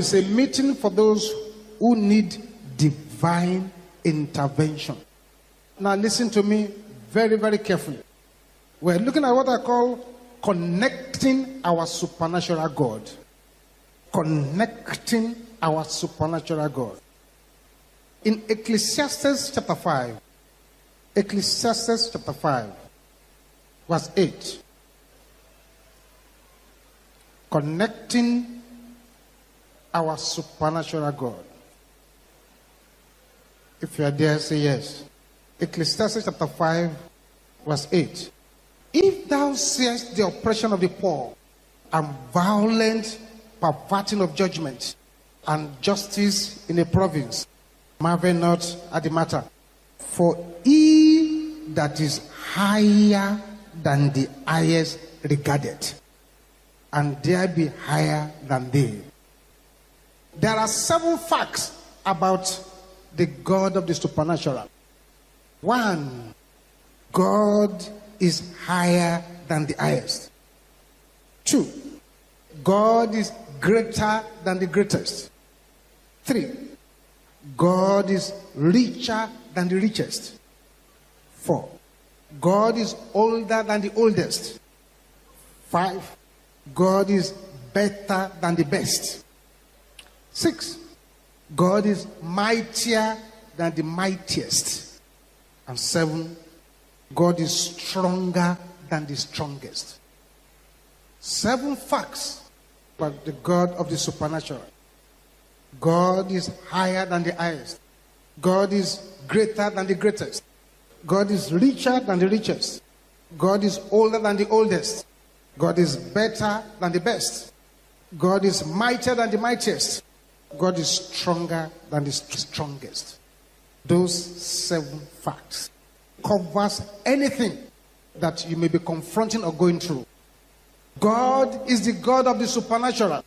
It's a meeting for those who need divine intervention. Now listen to me very, very carefully. We're looking at what I call connecting our supernatural God. Connecting our supernatural God. In Ecclesiastes chapter 5, Ecclesiastes chapter 5, verse 8. Connecting our supernatural God. If you are there, say yes. Ecclesiastes chapter 5, verse 8. If thou seest the oppression of the poor, and violent perverting of judgment, and justice in a province, marvel not at the matter. For he that is higher than the highest regarded, and there be higher than they. There are 7 facts about the God of the supernatural. 1, God is higher than the highest. 2, God is greater than the greatest. 3, God is richer than the richest. 4, God is older than the oldest. 5, God is better than the best. 6, God is mightier than the mightiest. And 7, God is stronger than the strongest. 7 facts about the God of the supernatural. God is higher than the highest. God is greater than the greatest. God is richer than the richest. God is older than the oldest. God is better than the best. God is mightier than the mightiest. God is stronger than the strongest. Those 7 facts covers anything that you may be confronting or going through. God is the God of the supernatural.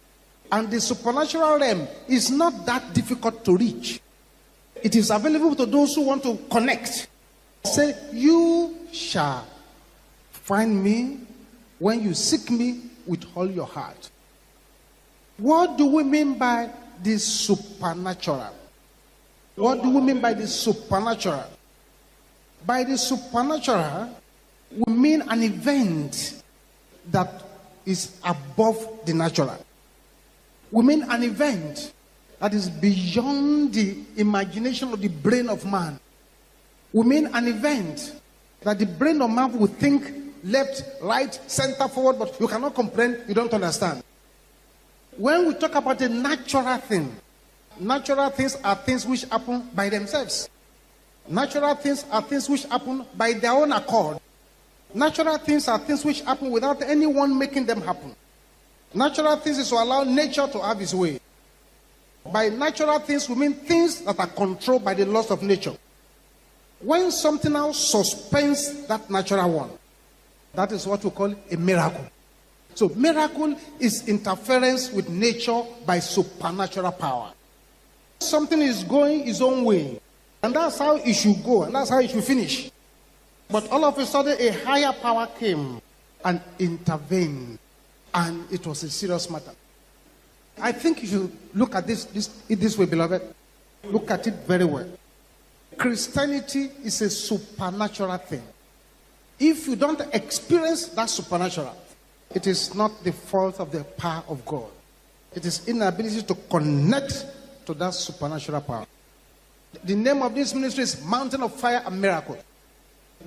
And the supernatural realm is not that difficult to reach. It is available to those who want to connect. Say, you shall find me when you seek me with all your heart. What do we mean by the supernatural? What do we mean by the supernatural? By the supernatural, we mean an event that is above the natural. We mean an event that is beyond the imagination of the brain of man. We mean an event that the brain of man will think left, right, center, forward, but you cannot comprehend, you don't understand. When we talk about a natural thing, natural things are things which happen by themselves. Natural things are things which happen by their own accord. Natural things are things which happen without anyone making them happen. Natural things is to allow nature to have its way. By natural things, we mean things that are controlled by the laws of nature. When something else suspends that natural one, that is what we call a miracle. So miracle is interference with nature by supernatural power. Something is going its own way, and that's how it should go, and that's how it should finish. But all of a sudden, a higher power came and intervened, and it was a serious matter. I think you should look at this way, beloved. Look at it very well. Christianity is a supernatural thing. If you don't experience that supernatural, it is not the fault of the power of God. It is inability to connect to that supernatural power. The name of this ministry is Mountain of Fire and Miracle.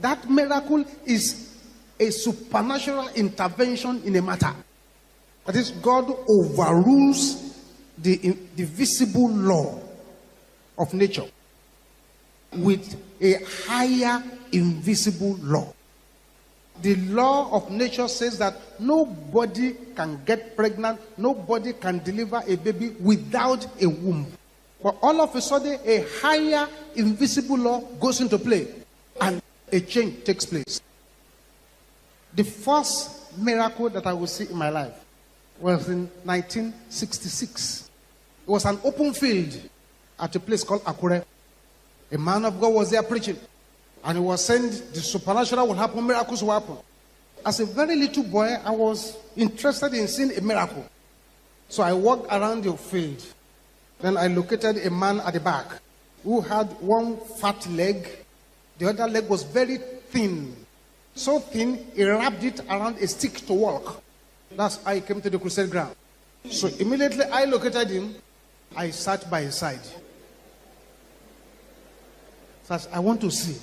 That miracle is a supernatural intervention in a matter. That is, God overrules the visible law of nature with a higher invisible law. The law of nature says that nobody can get pregnant, nobody can deliver a baby without a womb. But all of a sudden, a higher invisible law goes into play, and a change takes place. The first miracle that I will see in my life was in 1966. It was an open field at a place called Akure. A man of God was there preaching, and he was saying the supernatural will happen, miracles will happen. As a very little boy, I was interested in seeing a miracle. So I walked around the field Then I located a man at the back who had one fat leg. The other leg was very thin. So thin, he wrapped it around a stick to walk. That's how he came to the crusade ground. So immediately I located him. I sat by his side. So I want to see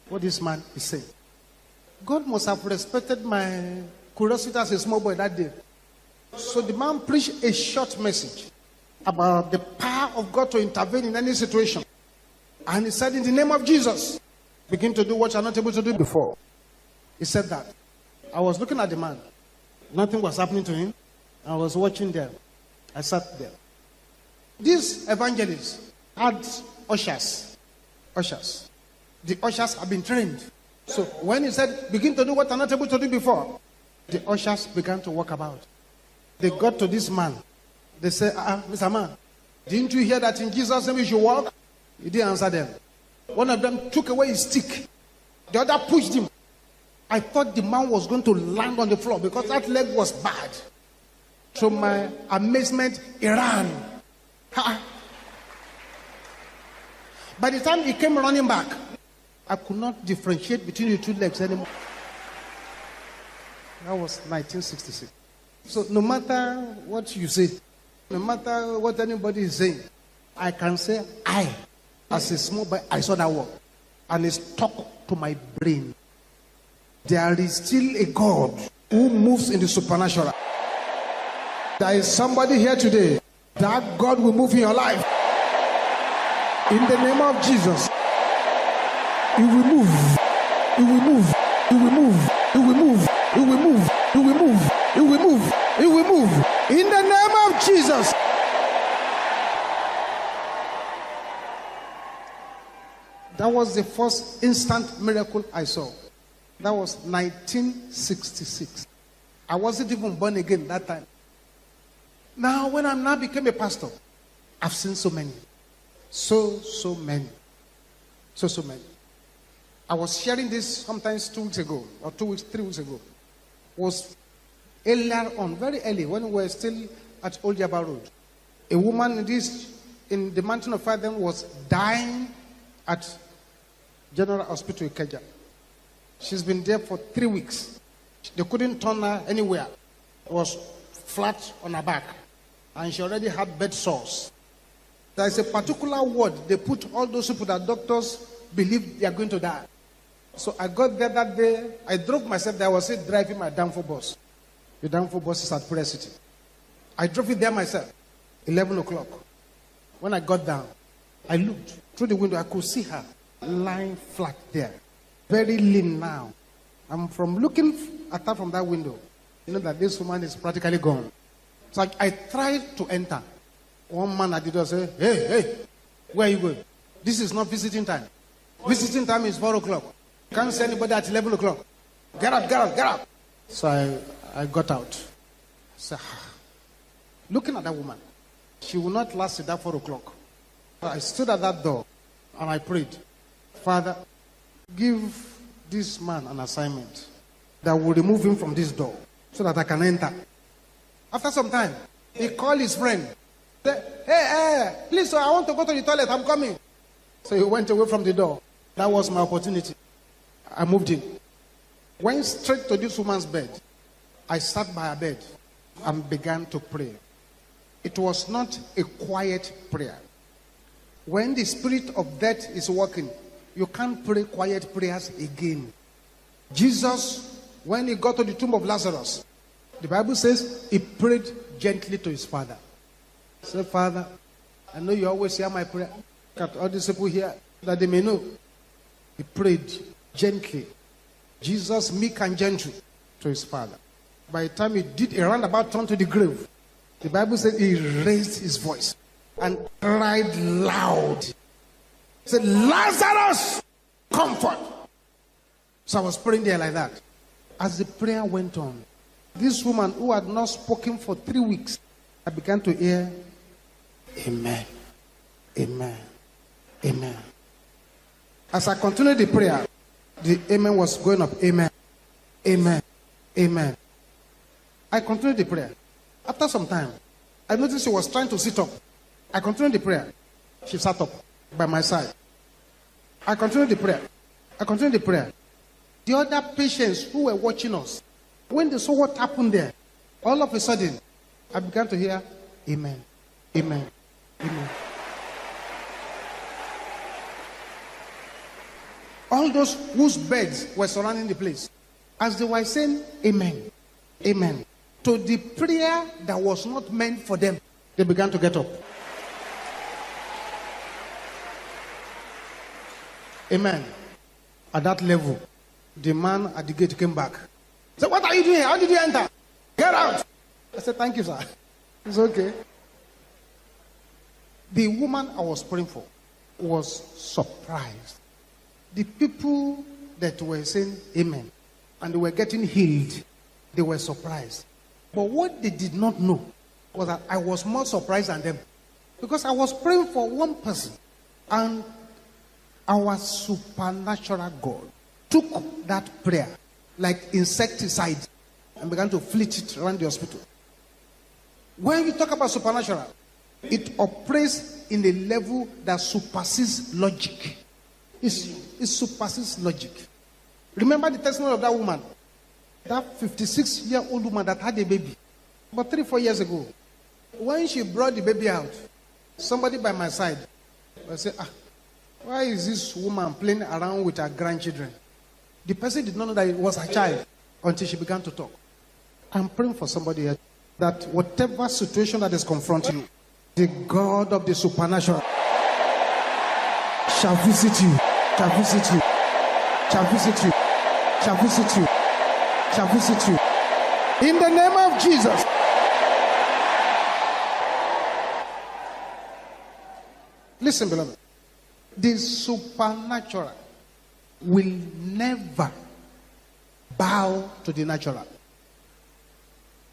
what this man is saying. God must have respected my curiosity as a small boy that day. So the man preached a short message about the power of God to intervene in any situation. And he said, in the name of Jesus, begin to do what you're not able to do before. He said that. I was looking at the man. Nothing was happening to him. I was watching them. I sat there. These evangelists had ushers. Ushers. The ushers have been trained. So when he said, begin to do what I'm not able to do before, the ushers began to walk about. They got to this man. They said, Mr. Man, didn't you hear that in Jesus' name you should walk? He didn't answer them. One of them took away his stick. The other pushed him. I thought the man was going to land on the floor because that leg was bad. To my amazement, he ran. By the time he came running back, I could not differentiate between the two legs anymore. That was 1966. So no matter what you say, no matter what anybody is saying, I can say, as a small boy, I saw that word. And it stuck to my brain. There is still a God who moves in the supernatural. There is somebody here today. That God will move in your life. In the name of Jesus. He will move. He will move. He will move. He will move. He will move. He will move. He will move. He will move. In the name of Jesus. That was the first instant miracle I saw. That was 1966. I wasn't even born again that time. Now, when I now became a pastor, I've seen so many. So many. So many. I was sharing this sometimes 2 weeks ago, or 3 weeks ago. It was earlier on, very early, when we were still at Old Jabba Road. A woman in the Mountain of Fire then was dying at General Hospital Ikeja. She's been there for 3 weeks. They couldn't turn her anywhere. It was flat on her back. And she already had bed sores. There is a particular ward they put all those people that doctors believe they are going to die. So I got there that day. I drove myself there. I was still driving my Danfo bus. The Danfo bus is at Prayer City. I drove it there myself. 11 o'clock. When I got down, I looked through the window. I could see her lying flat there. Very lean now. I'm from looking at her from that window. You know that this woman is practically gone. So I tried to enter. One man at the door said, hey, where are you going? This is not visiting time. Visiting time is 4 o'clock. Can't see anybody at 11 o'clock. Get up. So I got out. So, looking at that woman, she will not last at that 4 o'clock. So I stood at that door and I prayed, Father, give this man an assignment that will remove him from this door so that I can enter. After some time, he called his friend. Said, hey, please, sir, I want to go to the toilet. I'm coming. So he went away from the door. That was my opportunity. I moved in. Went straight to this woman's bed. I sat by her bed and began to pray. It was not a quiet prayer. When the spirit of death is working, you can't pray quiet prayers again. Jesus, when he got to the tomb of Lazarus, the Bible says he prayed gently to his father. He said, Father, I know you always hear my prayer. Got all these people here that they may know. He prayed gently. Jesus, meek and gentle, to his father. By the time he did a roundabout turn to the grave, the Bible said he raised his voice and cried loud. He said, Lazarus, comfort. So I was praying there like that. As the prayer went on, this woman who had not spoken for 3 weeks, I began to hear, Amen, Amen, Amen. As I continued the prayer, the amen was going up. Amen, Amen, Amen. I continued the prayer. After some time, I noticed she was trying to sit up. I continued the prayer. She sat up by my side. I continued the prayer. I continued the prayer. The other patients who were watching us, when they saw what happened there, all of a sudden, I began to hear, amen, amen, amen. All those whose beds were surrounding the place, as they were saying, amen, amen, to the prayer that was not meant for them, they began to get up. Amen. At that level, the man at the gate came back. He said, what are you doing here? How did you enter? Get out. I said, thank you, sir. It's okay. The woman I was praying for was surprised. The people that were saying amen and they were getting healed, they were surprised. But what they did not know was that I was more surprised than them. Because I was praying for one person, and our supernatural God took that prayer like insecticide and began to flit it around the hospital. When we talk about supernatural, it operates in a level that supersedes logic. It supersedes logic. Remember the testimony of that woman, that 56-year-old woman that had a baby about 3-4 years ago. When she brought the baby out, somebody by my side said, why is this woman playing around with her grandchildren? The person did not know that it was her child until she began to talk. I'm praying for somebody here that whatever situation that is confronting you, the God of the supernatural shall visit you, shall visit you, shall visit you, shall visit you, shall visit you. In the name of Jesus. Listen, beloved. The supernatural will never bow to the natural.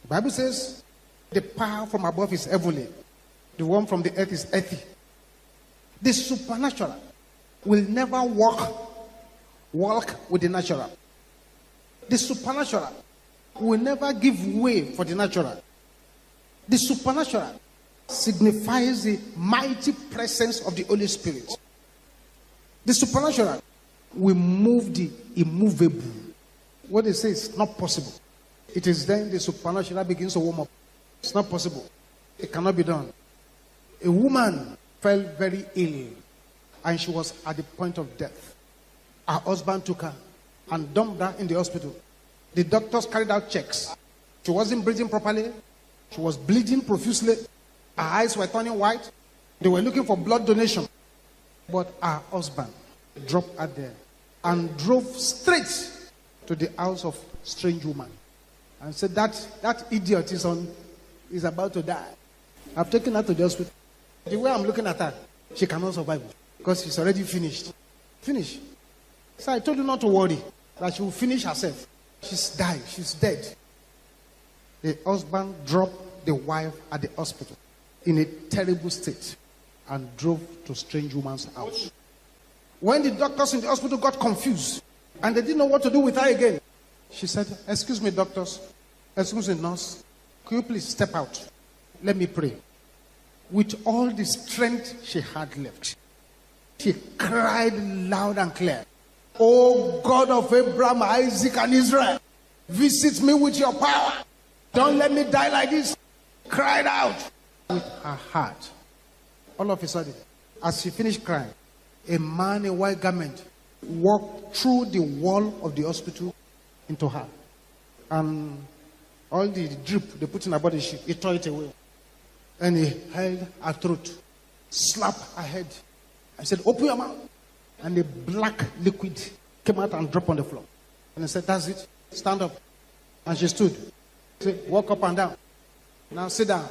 The Bible says the power from above is heavenly. The one from the earth is earthy. The supernatural will never walk with the natural. The supernatural will never give way for the natural. The supernatural signifies the mighty presence of the Holy Spirit. The supernatural will move the immovable. What they say is not possible. It is then the supernatural begins to warm up. It's not possible. It cannot be done. A woman fell very ill and she was at the point of death. Her husband took her and dumped her in the hospital. The doctors carried out checks. She wasn't breathing properly. She was bleeding profusely. Her eyes were turning white. They were looking for blood donation. But her husband dropped her there and drove straight to the house of strange woman and said, that idiot is about to die. I've taken her to the hospital. The way I'm looking at her, she cannot survive because she's already finished. Finish. So I told you not to worry, that she will finish herself. She's died. She's dead. The husband dropped the wife at the hospital in a terrible state and drove to strange woman's house. When the doctors in the hospital got confused and they didn't know what to do with her again, she said, excuse me, doctors, excuse me, nurse, could you please step out? Let me pray. With all the strength she had left, she cried loud and clear, oh God of Abraham, Isaac, and Israel, visit me with your power. Don't let me die like this. Cried out with her heart. All of a sudden, as she finished crying, a man in white garment walked through the wall of the hospital into her. And all the drip they put in her body, he tore it away. And he held her throat, slapped her head, and said, open your mouth. And the black liquid came out and dropped on the floor. And he said, that's it. Stand up. And she stood. He said, walk up and down. Now sit down.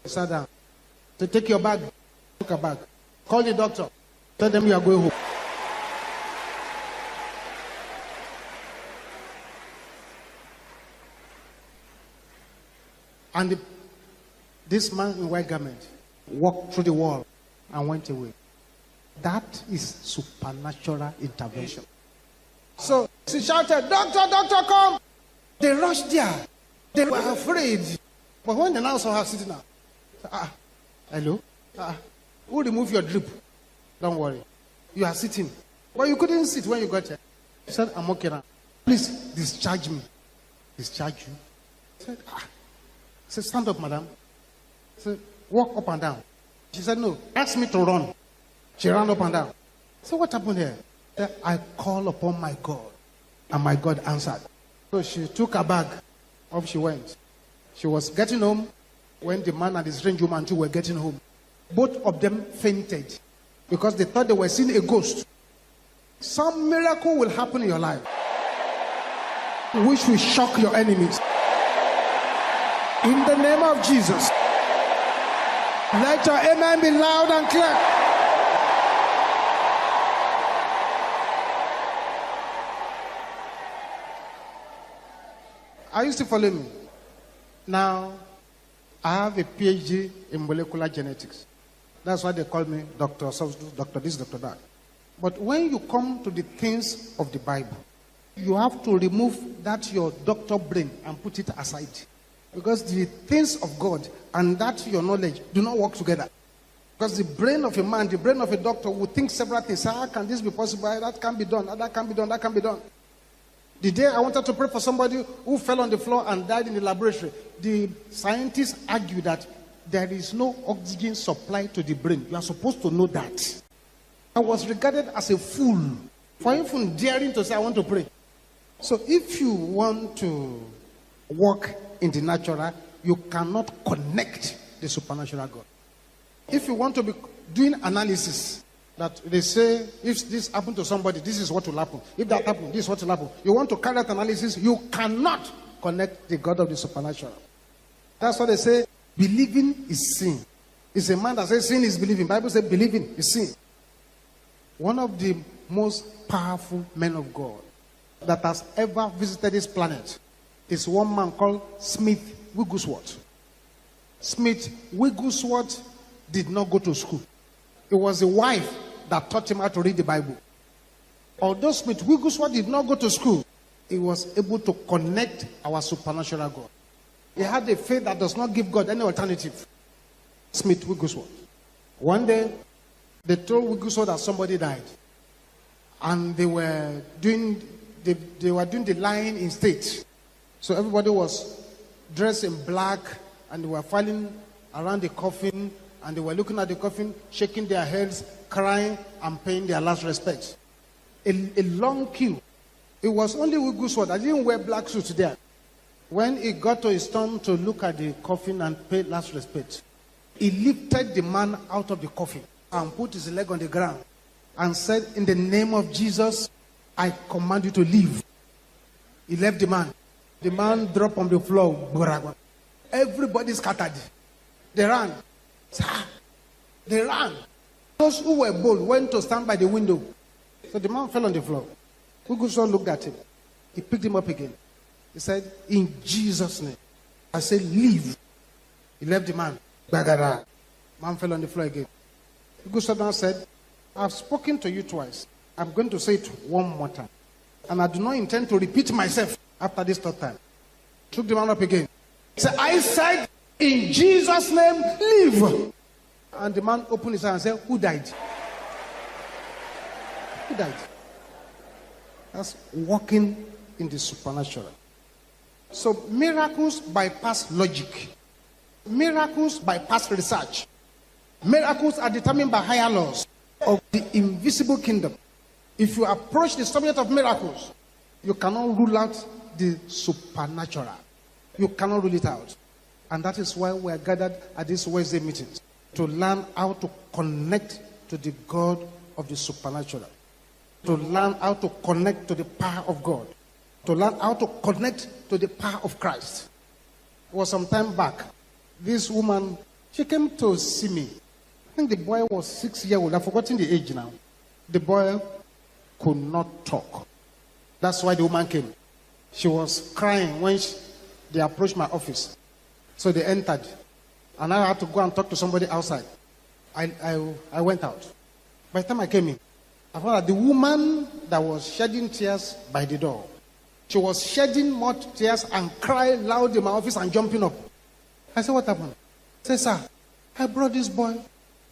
He sat down. So take your bag. Took her bag. Call the doctor. Tell them you are going home. And this man in white garment walked through the wall and went away. That is supernatural intervention. So she shouted, doctor, doctor, come. They rushed there. They were afraid. But when they now saw her sitting down, hello? Who remove your drip? Don't worry. You are sitting. But you couldn't sit when you got here. She said, I'm okay now. Please discharge me. Discharge you? I said, I said, stand up, madam. I said, walk up and down. She said, no, ask me to run. She ran up and down. So what happened here? I called upon my God, and my God answered. So she took her bag. Off she went. She was getting home when the man and the strange woman too were getting home. Both of them fainted because they thought they were seeing a ghost. Some miracle will happen in your life which will shock your enemies. In the name of Jesus, let your amen be loud and clear. Are you still following me? Now, I have a PhD in molecular genetics. That's why they call me Dr. Dr. This, Dr. That. But when you come to the things of the Bible, you have to remove that your doctor brain and put it aside. Because the things of God and that your knowledge do not work together. Because the brain of a man, the brain of a doctor will think several things. How can this be possible? That can be done. That can be done. That can be done. The day I wanted to pray for somebody who fell on the floor and died in the laboratory, the scientists argue that there is no oxygen supply to the brain. You are supposed to know that. I was regarded as a fool for even daring to say I want to pray. So if you want to walk in the natural, you cannot connect the supernatural God. If you want to be doing analysis, that they say, if this happened to somebody, this is what will happen. If that happened, this is what will happen. You want to carry out analysis, you cannot connect the God of the supernatural. That's what they say, believing is sin. It's a man that says sin is believing. The Bible says believing is sin. One of the most powerful men of God that has ever visited this planet is one man called Smith Wigglesworth. Smith Wigglesworth did not go to school. It was a wife that taught him how to read the Bible. Although Smith Wigglesworth did not go to school, he was able to connect our supernatural God. He had a faith that does not give God any alternative. Smith Wigglesworth. One day, they told Wigglesworth that somebody died. And they were doing the line in state. So everybody was dressed in black and they were filing around the coffin and they were looking at the coffin, shaking their heads, crying and paying their last respects. A long queue. It was only Wigglesworth that didn't wear black suits there. When he got to his turn to look at the coffin and pay last respect, he lifted the man out of the coffin and put his leg on the ground and said, in the name of Jesus, I command you to leave. He left the man. The man dropped on the floor. Everybody scattered. They ran. They ran. Those who were bold went to stand by the window. So the man fell on the floor. Wigglesworth looked at him. He picked him up again. He said, in Jesus' name. I said, leave. He left the man. Bagara. Man fell on the floor again. Wigglesworth now said, I've spoken to you twice. I'm going to say it one more time. And I do not intend to repeat myself after this third time. Took the man up again. He said, I said, in Jesus' name, leave. And the man opened his eyes and said, who died? Who died? That's walking in the supernatural. So miracles bypass logic. Miracles bypass research. Miracles are determined by higher laws of the invisible kingdom. If you approach the subject of miracles, you cannot rule out the supernatural. You cannot rule it out. And that is why we are gathered at these Wednesday meetings, to learn how to connect to the God of the supernatural, to learn how to connect to the power of God, to learn how to connect to the power of Christ. It was some time back. This woman, she came to see me. I think the boy was 6 years old. I've forgotten the age now. The boy could not talk. That's why the woman came. She was crying when they approached my office. So they entered. And I had to go and talk to somebody outside. I went out. By the time I came in, I found that the woman that was shedding tears by the door, she was shedding more tears and crying loud in my office and jumping up. I said, what happened? He said, sir, I brought this boy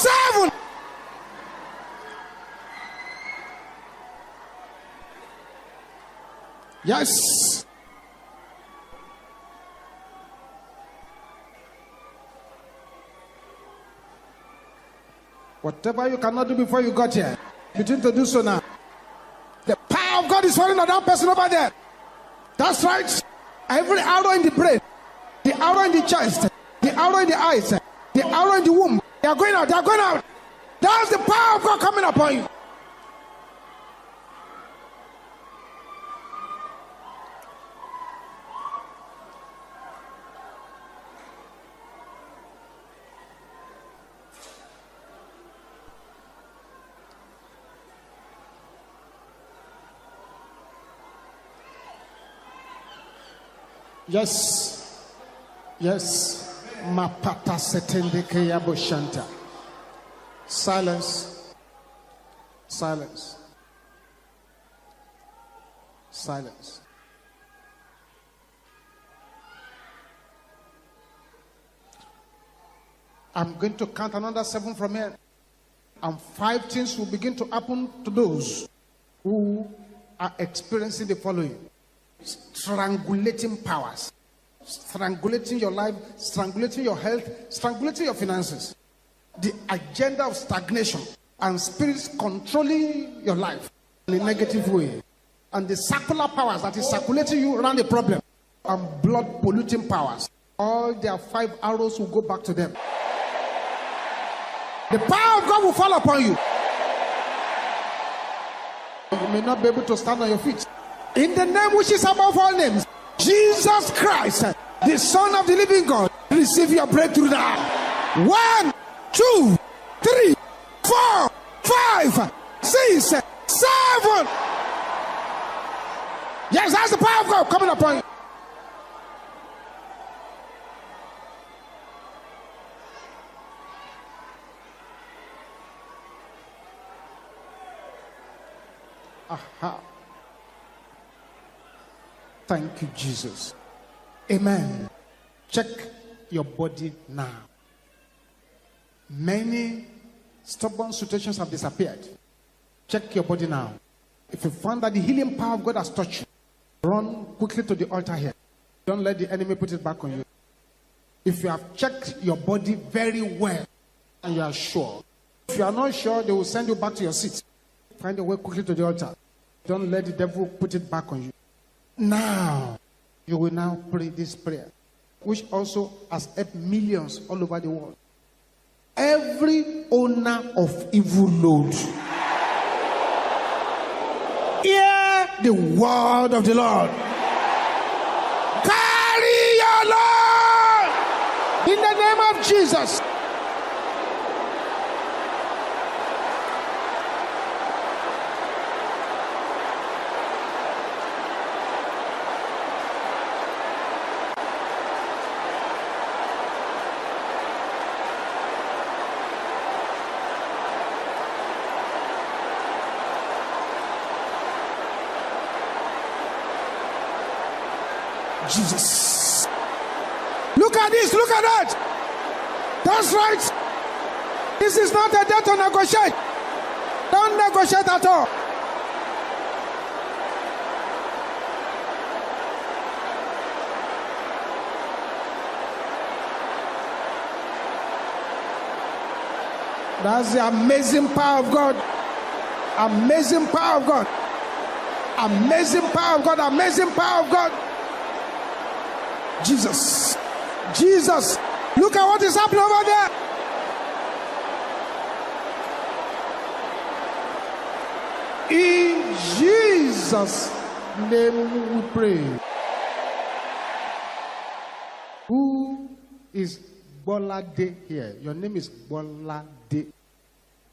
7. Yes. Whatever you cannot do before you got here, begin to do so now. The power of God is falling on that person over there. That's right. Every arrow in the brain, the arrow in the chest, the arrow in the eyes, the arrow in the womb, they are going out, they are going out. That's the power of God coming upon you. Yes. Yes. Mapata setende keyabo shanta. Silence. Silence. Silence. I'm going to count another 7 from here. And 5 things will begin to happen to those who are experiencing the following. Strangulating powers. Strangulating your life, strangulating your health, strangulating your finances. The agenda of stagnation and spirits controlling your life in a negative way. And the circular powers that is circulating you around the problem. And blood polluting powers. All their 5 arrows will go back to them. The power of God will fall upon you. You may not be able to stand on your feet. In the name which is above all names, Jesus Christ, the Son of the living God, receive your breakthrough now. 1, 2, 3, 4, 5, 6, 7. Yes, that's the power of God coming upon you. Aha. Thank you, Jesus. Amen. Check your body now. Many stubborn situations have disappeared. Check your body now. If you find that the healing power of God has touched you, run quickly to the altar here. Don't let the enemy put it back on you. If you have checked your body very well and you are sure, if you are not sure, they will send you back to your seat. Find a way quickly to the altar. Don't let the devil put it back on you. Now, you will now pray this prayer, which also has helped millions all over the world. Every owner of evil load, hear the word of the Lord. Carry your load in the name of Jesus. Jesus. Look at this, look at that. That's right. This is not a day to negotiate. Don't negotiate at all. That's the amazing power of God. Amazing power of God. Amazing power of God. Amazing power of God. Jesus. Jesus. Look at what is happening over there. In Jesus' name we pray. Who is Bolade here? Your name is Bolade.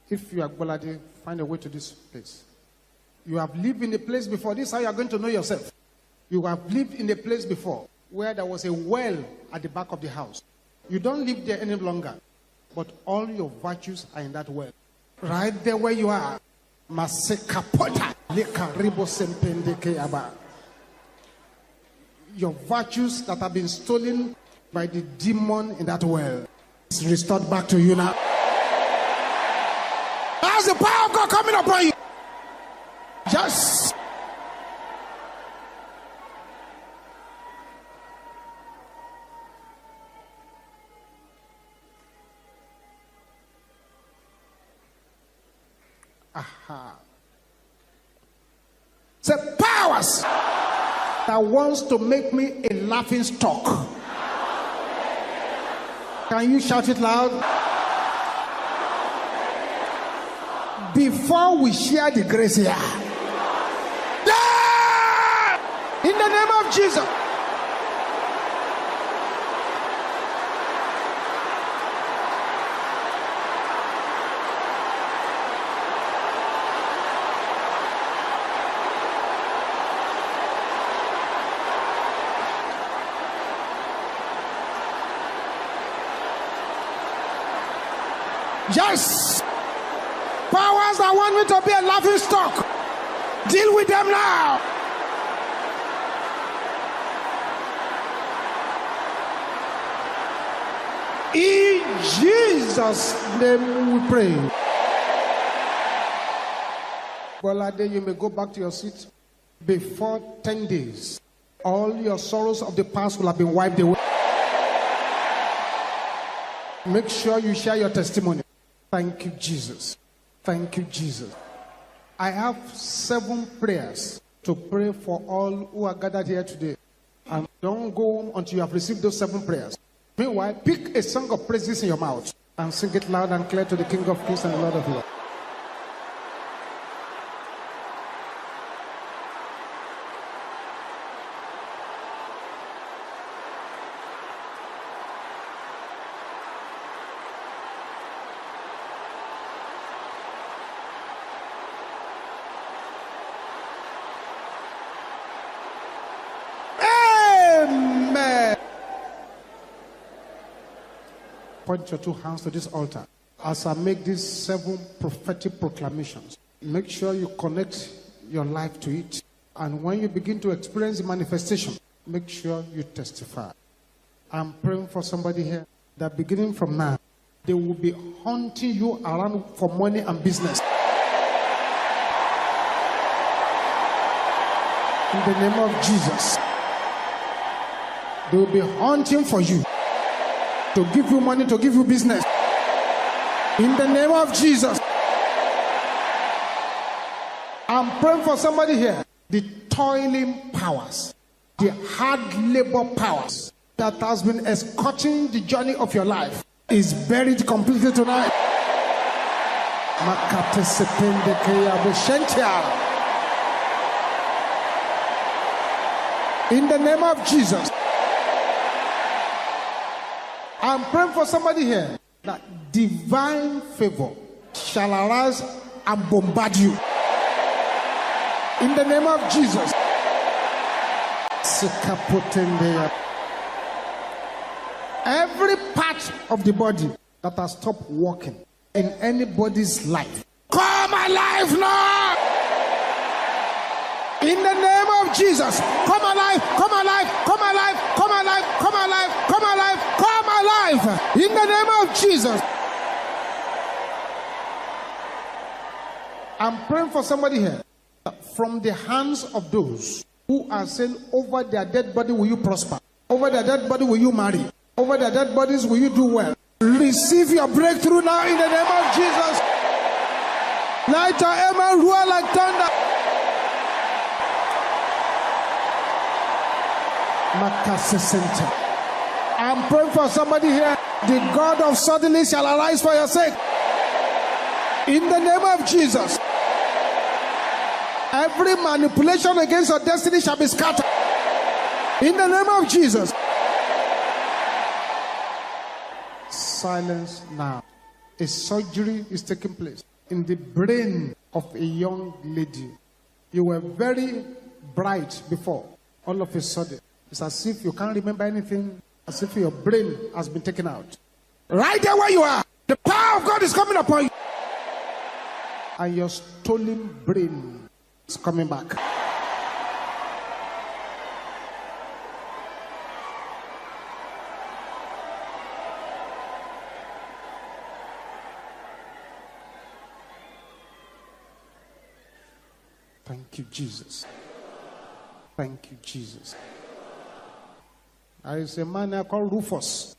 If you are Bolade, find a way to this place. You have lived in a place before. This is how you are going to know yourself. You have lived in a place before where there was a well at the back of the house. You don't live there any longer, but all your virtues are in that well. Right there where you are. Your virtues that have been stolen by the demon in that well is restored back to you now. That's the power of God coming upon you. Just the powers that wants to make me a laughing stock. Can you shout it loud? Before we share the grace here. In the name of Jesus. Yes. Powers that want me to be a laughing stock. Deal with them now. In Jesus' name we pray. Bolade, you may go back to your seat. Before 10 days, all your sorrows of the past will have been wiped away. Make sure you share your testimony. Thank you, Jesus. Thank you, Jesus. I have 7 prayers to pray for all who are gathered here today. And don't go home until you have received those 7 prayers. Meanwhile, pick a song of praises in your mouth and sing it loud and clear to the King of Kings and the Lord of Lords. Point your 2 hands to this altar as I make these 7 prophetic proclamations. Make sure you connect your life to it. And when you begin to experience the manifestation, make sure you testify. I'm praying for somebody here that beginning from now, they will be hunting you around for money and business. In the name of Jesus. They will be hunting for you. To give you money, to give you business. In the name of Jesus. I'm praying for somebody here. The toiling powers, the hard labor powers that has been escorting the journey of your life is buried completely tonight. In the name of Jesus. I'm praying for somebody here that divine favor shall arise and bombard you. In the name of Jesus. Every part of the body that has stopped working in anybody's life, come alive now. In the name of Jesus, come alive, come alive, come alive, come alive, come alive, come alive, come alive. In the name of Jesus. I'm praying for somebody here. From the hands of those who are saying, over their dead body will you prosper, over their dead body will you marry, over their dead bodies will you do well. Receive your breakthrough now in the name of Jesus. Light your amen, roar like thunder. I'm praying for somebody here. The God of suddenly shall arise for your sake. In the name of Jesus. Every manipulation against your destiny shall be scattered. In the name of Jesus. Silence now. A surgery is taking place in the brain of a young lady. You were very bright before. All of a sudden, it's as if you can't remember anything, as if your brain has been taken out. Right there where you are, the power of God is coming upon you. And your stolen brain is coming back. Thank you, Jesus. Thank you, Jesus. There is a man called Rufus.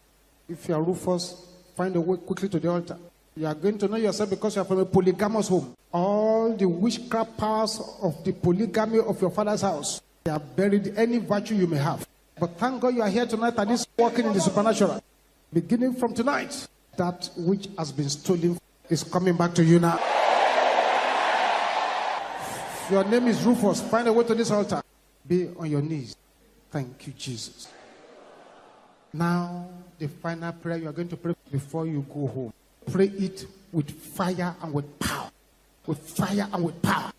If you are Rufus, find a way quickly to the altar. You are going to know yourself because you are from a polygamous home. All the witchcraft powers of the polygamy of your father's house, they are buried any virtue you may have. But thank God you are here tonight and is walking in the supernatural. Beginning from tonight, that which has been stolen is coming back to you now. Your name is Rufus. Find a way to this altar. Be on your knees. Thank you, Jesus. Now, the final prayer you are going to pray before you go home. Pray it with fire and with power. With fire and with power.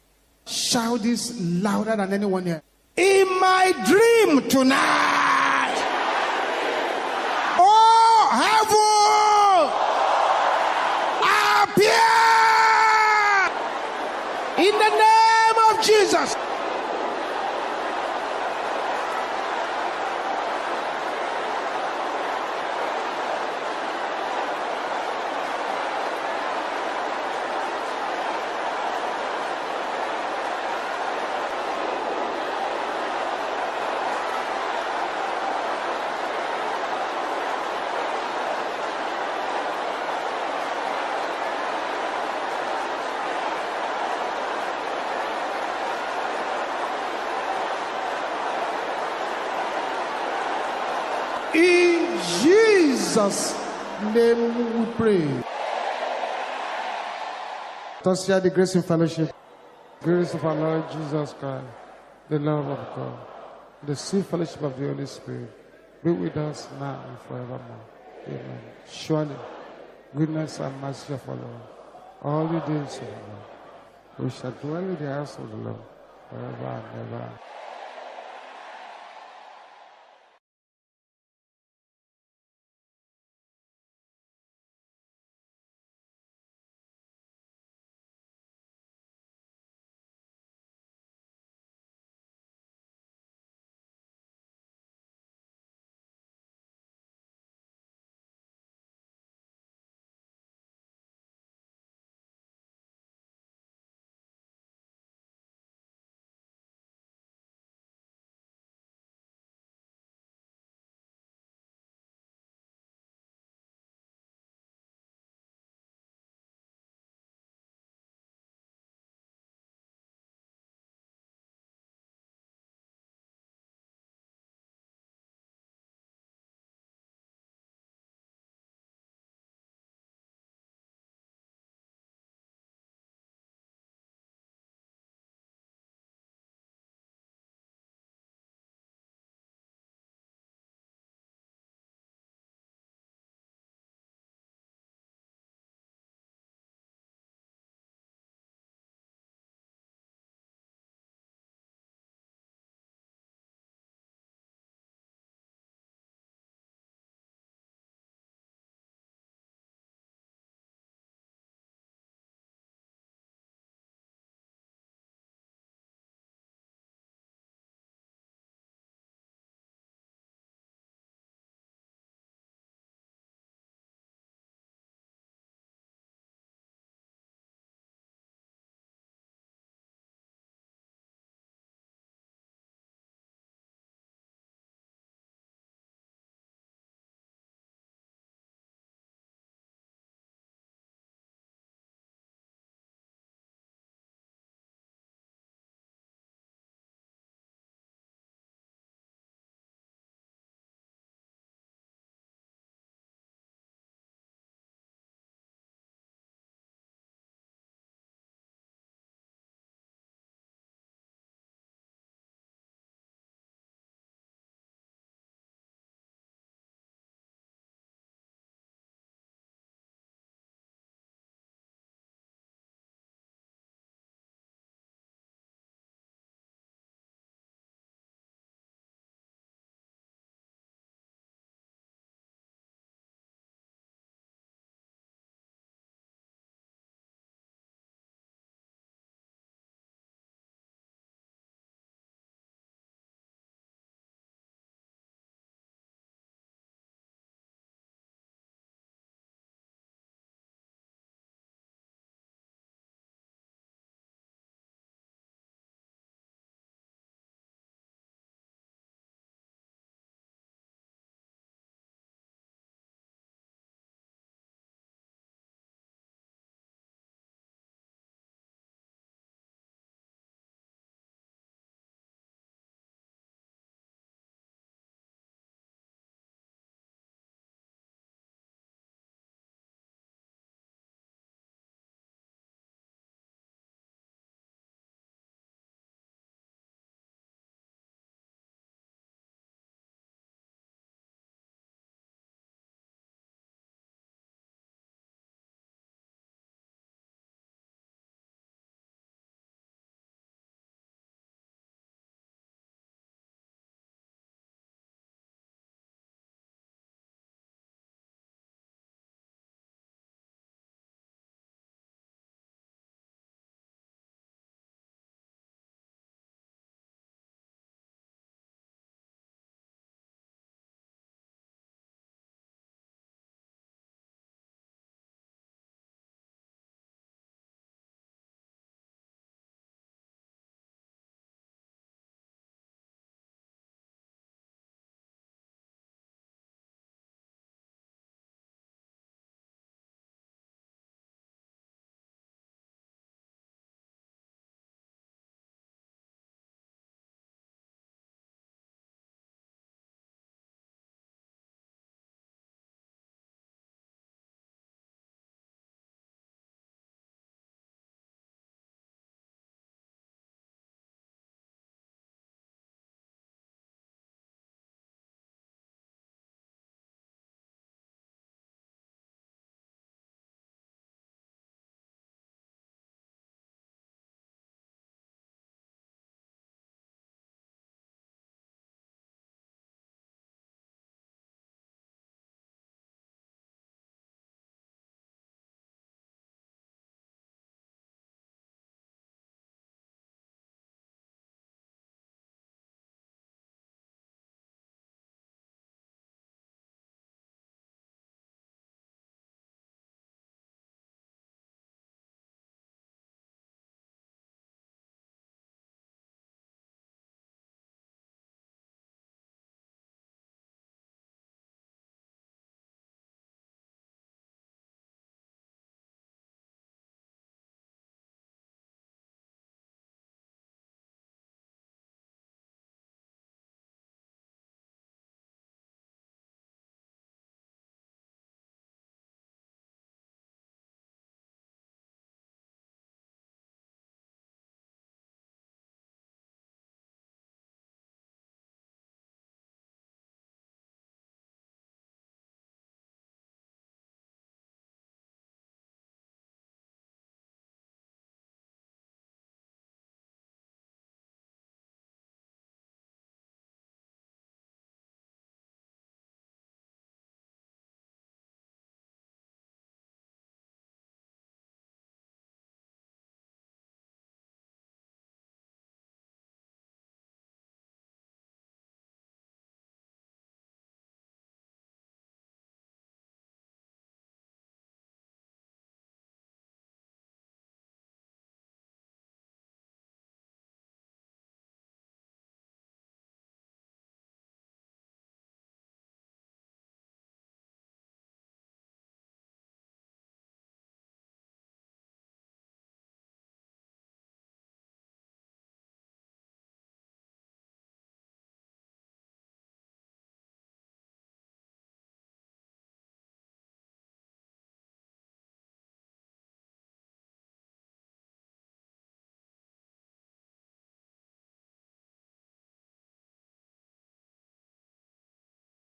Shout this louder than anyone here. In my dream tonight. Oh, heaven. Appear. In the name of Jesus. In Jesus' name we pray. Let us share the grace and fellowship. Grace of our Lord Jesus Christ, the love of God, the sweet fellowship of the Holy Spirit be with us now and forevermore. Amen. Surely, goodness and mercy shall follow all the days of the Lord. We shall dwell in the house of the Lord forever and ever.